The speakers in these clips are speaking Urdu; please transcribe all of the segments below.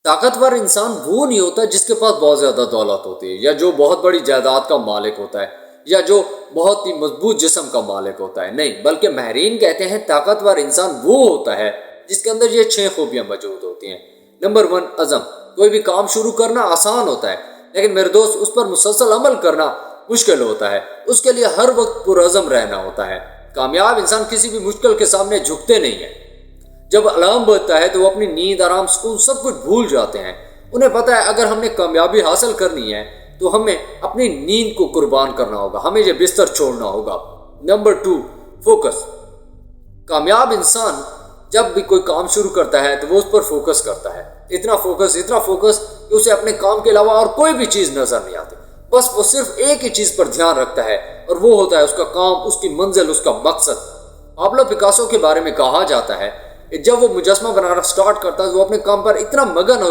طاقتور انسان وہ نہیں ہوتا جس کے پاس بہت زیادہ دولت ہوتی ہے، یا جو بہت بڑی جائیداد کا مالک ہوتا ہے، یا جو بہت ہی مضبوط جسم کا مالک ہوتا ہے. نہیں، بلکہ ماہرین کہتے ہیں طاقتور انسان وہ ہوتا ہے جس کے اندر یہ 6 خوبیاں موجود ہوتی ہیں. نمبر 1، عزم. کوئی بھی کام شروع کرنا آسان ہوتا ہے، لیکن میرے دوست اس پر مسلسل عمل کرنا مشکل ہوتا ہے. اس کے لیے ہر وقت پرعزم رہنا ہوتا ہے. کامیاب انسان کسی بھی مشکل کے سامنے جھکتے نہیں ہیں. جب الارم بجتا ہے تو وہ اپنی نیند، آرام، سکون سب کچھ بھول جاتے ہیں. انہیں پتہ ہے اگر ہم نے کامیابی حاصل کرنی ہے تو ہمیں اپنی نیند کو قربان کرنا ہوگا، ہمیں یہ بستر چھوڑنا ہوگا. Number 2، focus. کامیاب انسان جب بھی کوئی کام شروع کرتا ہے تو وہ اس پر فوکس کرتا ہے. اتنا فوکس کہ اسے اپنے کام کے علاوہ اور کوئی بھی چیز نظر نہیں آتی. بس وہ صرف ایک ہی چیز پر دھیان رکھتا ہے، اور وہ ہوتا ہے اس کا کام، اس کی منزل، اس کا مقصد. پابلو پکاسو کے بارے میں کہا جاتا ہے کہ جب وہ مجسمہ بنانا سٹارٹ کرتا ہے تو وہ اپنے کام پر اتنا مگن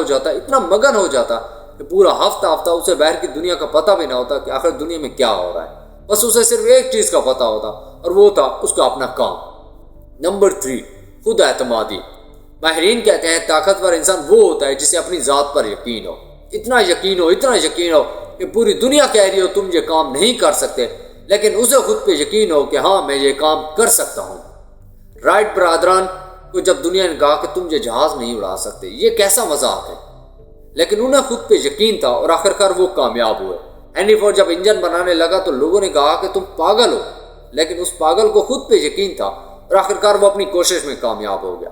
ہو جاتا کہ پورا ہفتہ اسے باہر کی دنیا کا پتہ بھی نہ ہوتا کہ آخر دنیا میں کیا ہو رہا ہے. بس اسے صرف ایک چیز کا پتہ ہوتا، اور وہ تھا اس کا اپنا کام. نمبر 3، خود اعتمادی. ماہرین کہتے ہیں طاقتور انسان وہ ہوتا ہے جسے اپنی ذات پر یقین ہو. اتنا یقین ہو کہ پوری دنیا کہہ رہی ہو تم یہ کام نہیں کر سکتے، لیکن اسے خود پہ یقین ہو کہ ہاں میں یہ کام کر سکتا ہوں. رائٹ برادران کو جب دنیا نے کہا کہ تم یہ جہاز نہیں اڑا سکتے، یہ کیسا مذاق ہے، لیکن انہیں خود پہ یقین تھا اور آخرکار وہ کامیاب ہوئے. ہینری فورڈ جب انجن بنانے لگا تو لوگوں نے کہا کہ تم پاگل ہو، لیکن اس پاگل کو خود پہ یقین تھا اور آخرکار وہ اپنی کوشش میں کامیاب ہو گیا.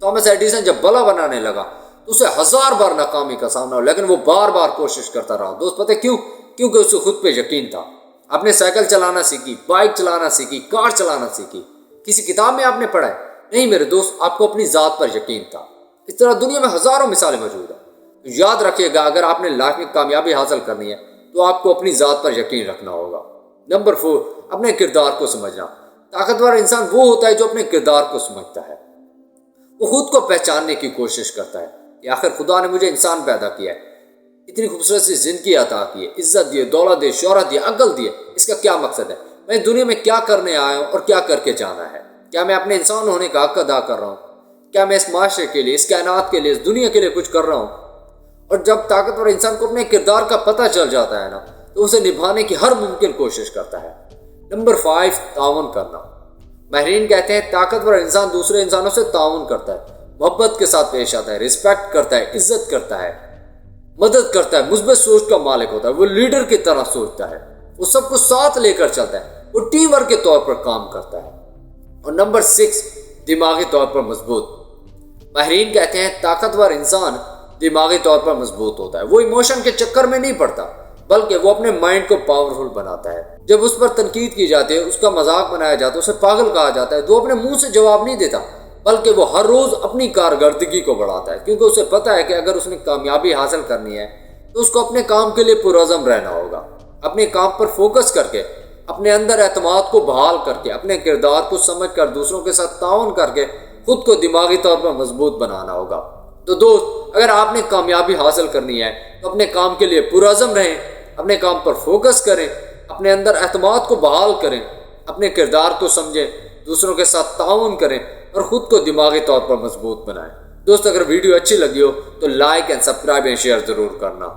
تومس ایڈیسن جب بلا بنانے لگا تو اسے 1000 بار ناکامی کا سامنا ہو، لیکن وہ بار بار کوشش کرتا رہا. دوست پتہ کیوں؟ کیونکہ اسے خود پہ یقین تھا. آپ نے سائیکل چلانا سیکھی، بائک چلانا سیکھی، کار چلانا سیکھی، کسی کتاب میں آپ نے پڑھا ہے؟ نہیں میرے دوست، آپ کو اپنی ذات پر یقین تھا. اس طرح دنیا میں ہزاروں مثالیں موجود ہیں. یاد رکھیے گا اگر آپ نے لائف میں کامیابی حاصل کرنی ہے تو آپ کو اپنی ذات پر یقین رکھنا ہوگا. نمبر 4، اپنے کردار کو سمجھنا. طاقتور انسان وہ ہوتا ہے جو اپنے کردار کو سمجھتا ہے. وہ خود کو پہچاننے کی کوشش کرتا ہے کہ آخر خدا نے مجھے انسان پیدا کیا ہے، اتنی خوبصورت سی زندگی عطا کی ہے، عزت دی ہے، دولت دی، شہرت دی، عقل دی ہے. اس کا کیا مقصد ہے؟ میں دنیا میں کیا کرنے آیا ہوں اور کیا کر کے جانا ہے؟ کیا میں اپنے انسان ہونے کا حق ادا کر رہا ہوں؟ کیا میں اس معاشرے کے لیے، اس کائنات کے لیے، اس دنیا کے لیے کچھ کر رہا ہوں؟ اور جب طاقتور انسان کو اپنے کردار کا پتہ چل جاتا ہے نا تو اسے نبھانے کی ہر ممکن کوشش کرتا ہے. نمبر 5، تعاون کرنا. ماہرین کہتے ہیں طاقتور انسان دوسرے انسانوں سے تعاون کرتا ہے، محبت کے ساتھ پیش آتا ہے، رسپیکٹ کرتا ہے، عزت کرتا ہے، مدد کرتا ہے، مثبت سوچ کا مالک ہوتا ہے. وہ لیڈر کی طرح سوچتا ہے، وہ سب کو ساتھ لے کر چلتا ہے، وہ ٹیم ورک کے طور پر کام کرتا ہے. اور نمبر 6، دماغی طور پر مضبوط. ماہرین کہتے ہیں طاقتور انسان دماغی طور پر مضبوط ہوتا ہے. وہ ایموشن کے چکر میں نہیں پڑتا، بلکہ وہ اپنے مائنڈ کو پاورفل بناتا ہے. جب اس پر تنقید کی جاتی ہے، اس کا مذاق بنایا جاتا ہے، اسے پاگل کہا جاتا ہے، تو وہ اپنے منہ سے جواب نہیں دیتا، بلکہ وہ ہر روز اپنی کارکردگی کو بڑھاتا ہے. کیونکہ اسے پتہ ہے کہ اگر اس نے کامیابی حاصل کرنی ہے تو اس کو اپنے کام کے لیے پرعزم رہنا ہوگا. اپنے کام پر فوکس کر کے، اپنے اندر اعتماد کو بحال کر کے، اپنے کردار کو سمجھ کر، دوسروں کے ساتھ تعاون کر کے خود کو دماغی طور پر مضبوط بنانا ہوگا. تو دوست، اگر آپ نے کامیابی حاصل کرنی ہے تو اپنے کام کے لیے پرعزم رہیں، اپنے کام پر فوکس کریں، اپنے اندر اعتماد کو بحال کریں، اپنے کردار کو سمجھیں، دوسروں کے ساتھ تعاون کریں اور خود کو دماغی طور پر مضبوط بنائیں. دوست، اگر ویڈیو اچھی لگی ہو تو like and subscribe and share ضرور کرنا.